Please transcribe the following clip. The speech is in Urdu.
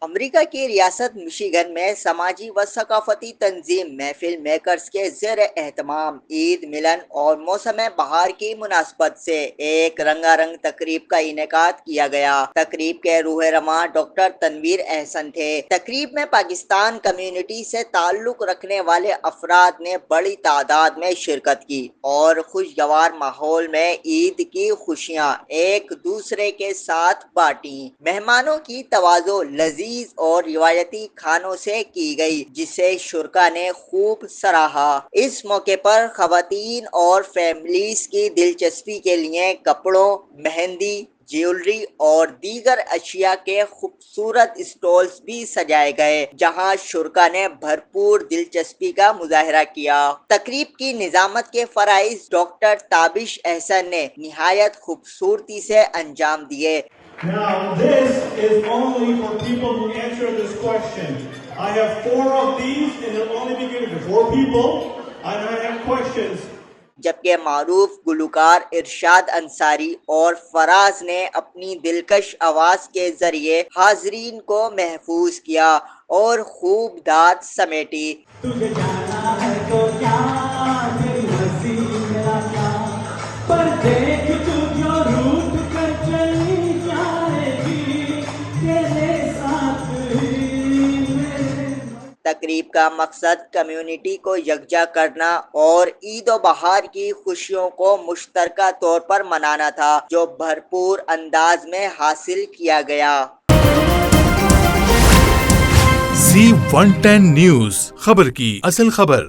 امریکہ کی ریاست مشیگن میں سماجی و ثقافتی تنظیم محفل میکرز کے زیر اہتمام عید ملن اور موسم بہار کی مناسبت سے ایک رنگا رنگ تقریب کا انعقاد کیا گیا۔ تقریب کے روح رواں ڈاکٹر تنویر احسن تھے۔ تقریب میں پاکستان کمیونٹی سے تعلق رکھنے والے افراد نے بڑی تعداد میں شرکت کی اور خوشگوار ماحول میں عید کی خوشیاں ایک دوسرے کے ساتھ بانٹیں۔ مہمانوں کی تواضع لذیذ اور روایتی کھانوں سے کی گئی، جسے شرکا نے خوب سراہا۔ اس موقع پر خواتین اور فیملیز کی دلچسپی کے لیے کپڑوں، مہندی، جیولری اور دیگر اشیاء کے خوبصورت اسٹالز بھی سجائے گئے، جہاں شرکا نے بھرپور دلچسپی کا مظاہرہ کیا۔ تقریب کی نظامت کے فرائض ڈاکٹر تابش احسن نے نہایت خوبصورتی سے انجام دیے۔ Now, this is only for people who answer this question. I have 4 of these, and it'll only be given to 4 people, and I have questions. جبکہ معروف گلوکار ارشاد انصاری اور فراز نے اپنی دلکش آواز کے ذریعے حاضرین کو محفوظ کیا اور خوب داد سمیٹی۔ تجھے جانا ہے تو کیا تیری مرضی میرا کیا، پر دیکھ تو جو روٹ کر چلی جائے گی تیرے ساتھ ہی میرے۔ تقریب کا مقصد کمیونٹی کو یکجا کرنا اور عید و بہار کی خوشیوں کو مشترکہ طور پر منانا تھا، جو بھرپور انداز میں حاصل کیا گیا۔ Z110 نیوز، خبر کی اصل خبر۔